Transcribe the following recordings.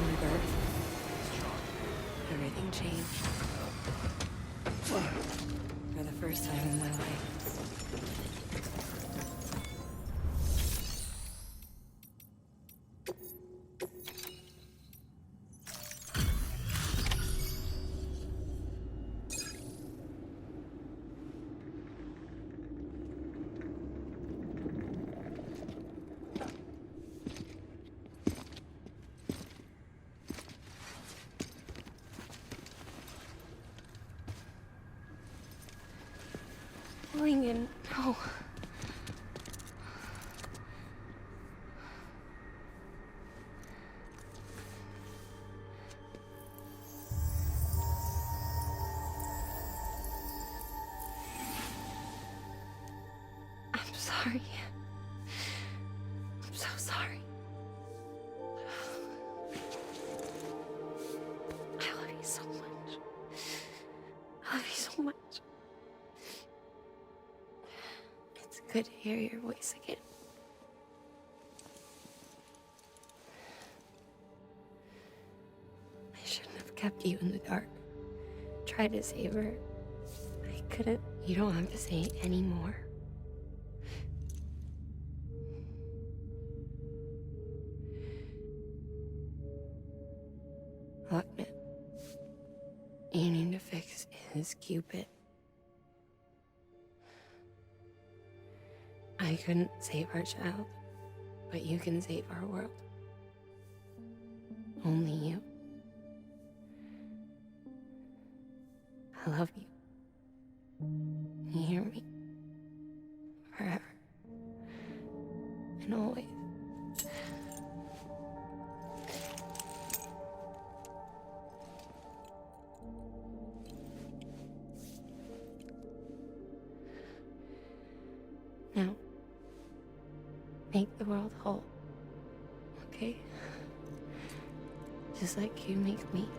my birth, everything changed. For the first time in my life. Lincoln, no. I'm sorry. I'm so sorry. I love you so much. I love you so much. It's good to hear your voice again. I shouldn't have kept you in the dark. Tried to save her. I couldn't. You don't have to say any more. Look, man. You need to fix his Cupid. I couldn't save our child, but you can save our world. Only you. I love you. You hear me? Forever. And always. Now, make the world whole, okay? Just like you make me.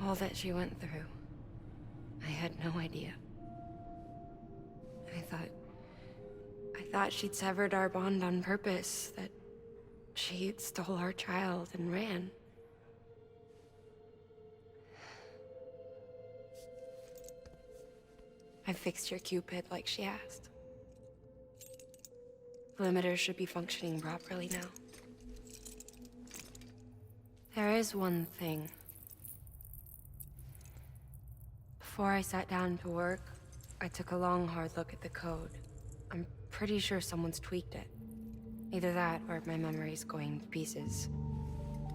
All that she went through, I had no idea. I thought she'd severed our bond on purpose, that she stole our child and ran. I fixed your Cupid like she asked. The limiter should be functioning properly now. There is one thing. Before I sat down to work, I took a long, hard look at the code. I'm pretty sure someone's tweaked it. Either that, or my memory's going to pieces.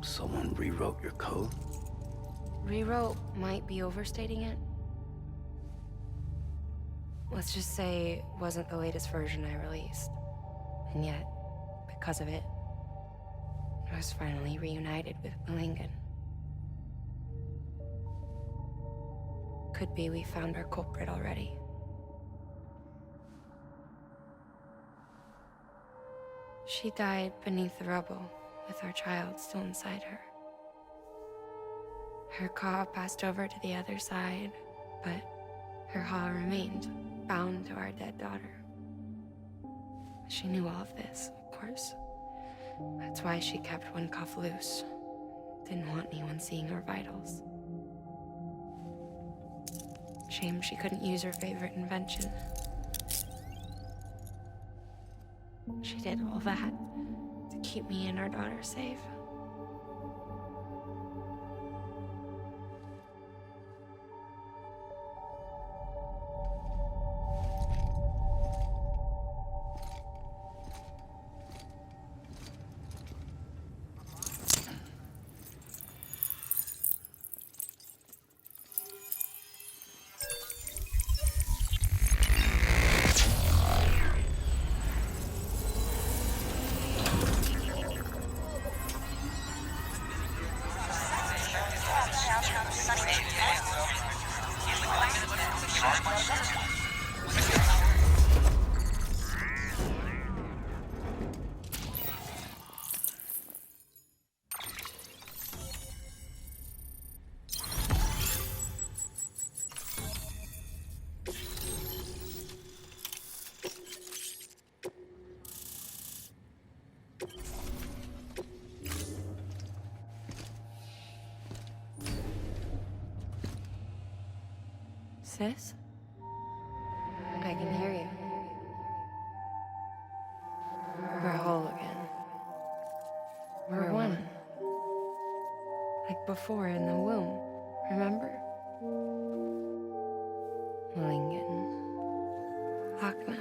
Someone rewrote your code? Rewrote might be overstating it. Let's just say it wasn't the latest version I released. And yet, because of it, I was finally reunited with Lincoln. Could be we found our culprit already. She died beneath the rubble, with our child still inside her. Her caw passed over to the other side, but her haw remained, bound to our dead daughter. She knew all of this, of course. That's why she kept one cuff loose. Didn't want anyone seeing her vitals. Shame she couldn't use her favorite invention. She did all that to keep me and our daughter safe. Sis? I can hear you. We're whole again. We're one. Like before in the womb, remember? Lingen. Hakna.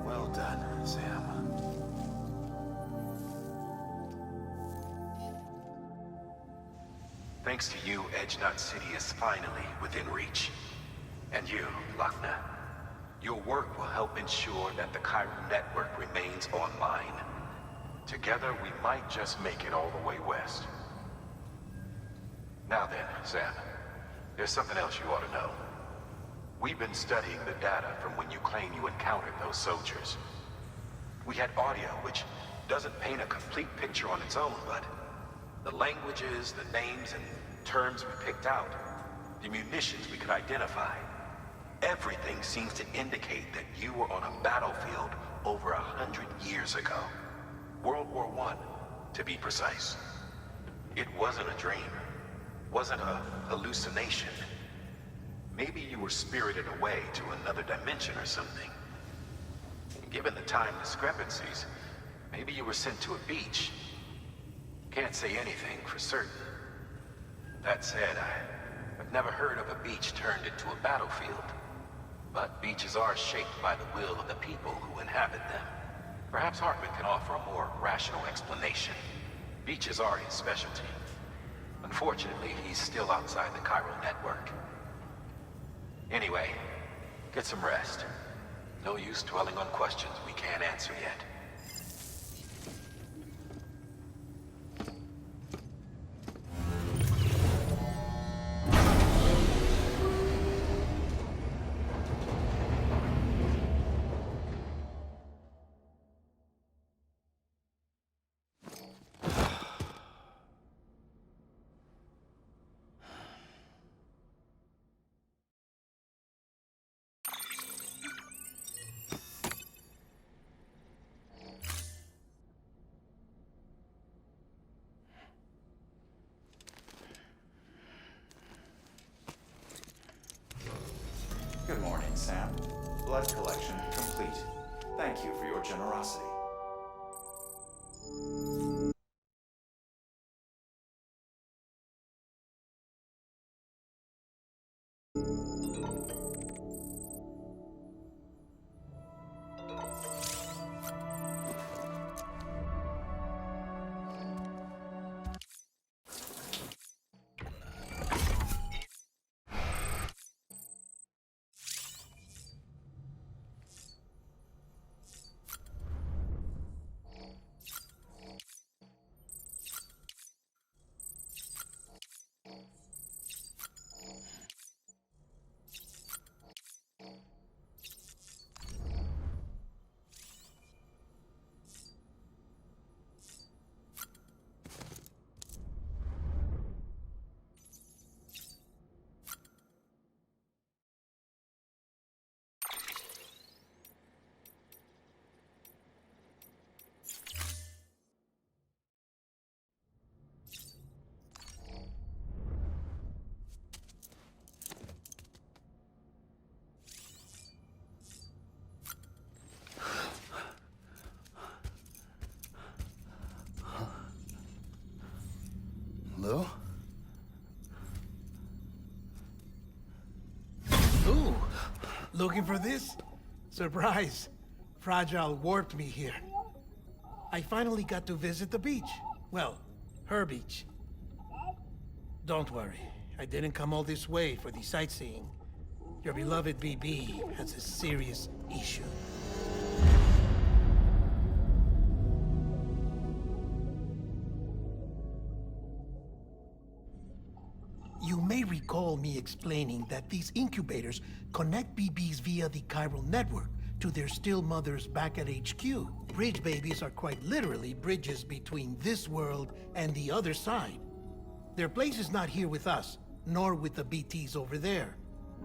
Well done, Sam. Thanks to you, Edgenut City is finally within reach. And you, Lakna, your work will help ensure that the chiral network remains online. Together, we might just make it all the way west. Now then, Sam, there's something else you ought to know. We've been studying the data from when you claim you encountered those soldiers. We had audio, which doesn't paint a complete picture on its own, but the languages, the names, and terms we picked out, the munitions we could identify, everything seems to indicate that you were on a battlefield over 100 years ago. World War I, to be precise. It wasn't a dream, wasn't a hallucination. Maybe you were spirited away to another dimension or something. Given the time discrepancies, maybe you were sent to a beach. Can't say anything for certain. That said, I've never heard of a beach turned into a battlefield. But beaches are shaped by the will of the people who inhabit them. Perhaps Hartman can offer a more rational explanation. Beaches are his specialty. Unfortunately, he's still outside the chiral network. Anyway, get some rest. No use dwelling on questions we can't answer yet. Good morning, Sam. Blood collection complete. Thank you for your generosity. Hello? Ooh, looking for this? Surprise. Fragile warped me here. I finally got to visit the beach. Well, her beach. Don't worry, I didn't come all this way for the sightseeing. Your beloved BB has a serious issue. You may recall me explaining that these incubators connect BBs via the chiral network to their still mothers back at HQ. Bridge babies are quite literally bridges between this world and the other side. Their place is not here with us, nor with the BTs over there.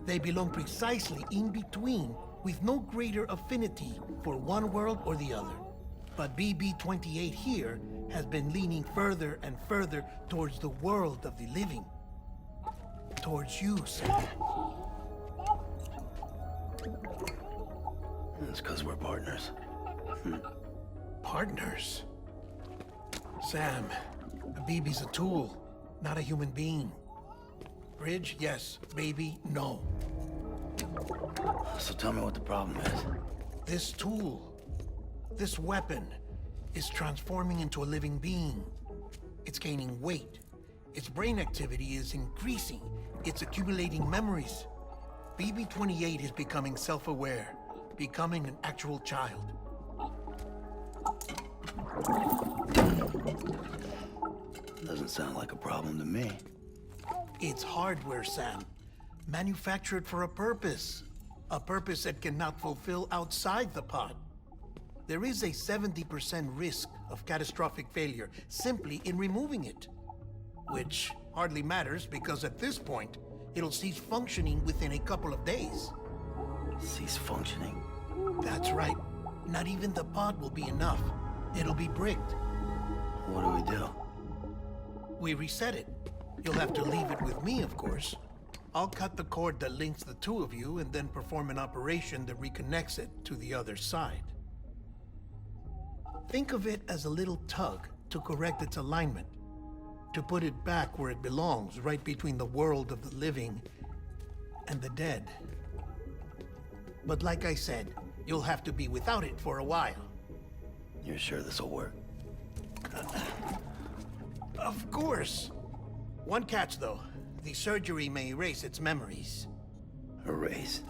They belong precisely in between, with no greater affinity for one world or the other. But BB-28 here has been leaning further and further towards the world of the living. Towards you, Sam. It's because we're partners. Partners? Sam, a BB's a tool, not a human being. Bridge, yes. Baby, no. So tell me what the problem is. This tool, this weapon, is transforming into a living being. It's gaining weight. Its brain activity is increasing. It's accumulating memories. BB-28 is becoming self-aware, becoming an actual child. Doesn't sound like a problem to me. It's hardware, Sam. Manufactured for a purpose. A purpose it cannot fulfill outside the pod. There is a 70% risk of catastrophic failure simply in removing it. Which hardly matters because at this point, it'll cease functioning within a couple of days. Cease functioning? That's right. Not even the pod will be enough. It'll be bricked. What do we do? We reset it. You'll have to leave it with me, of course. I'll cut the cord that links the two of you and then perform an operation that reconnects it to the other side. Think of it as a little tug to correct its alignment, to put it back where it belongs, right between the world of the living and the dead. But like I said, you'll have to be without it for a while. You're sure this'll work? Of course. One catch, though. The surgery may erase its memories. Erase?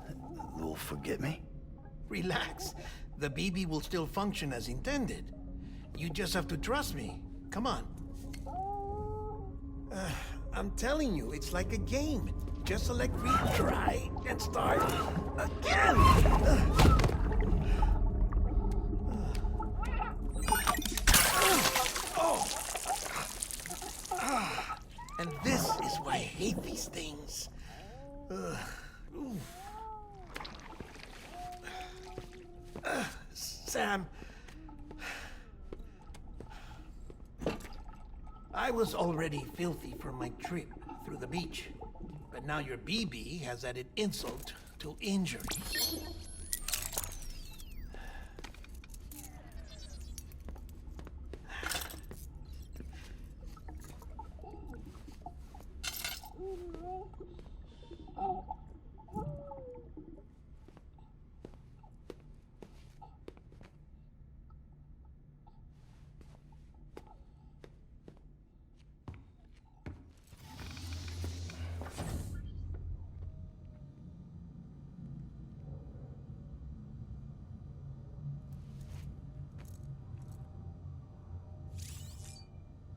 Will forget me? Relax. The BB will still function as intended. You just have to trust me. Come on. I'm telling you, it's like a game. Just select retry and start again. And this is why I hate these things. Sam, I was already filthy from my trip through the beach, but now your BB has added insult to injury.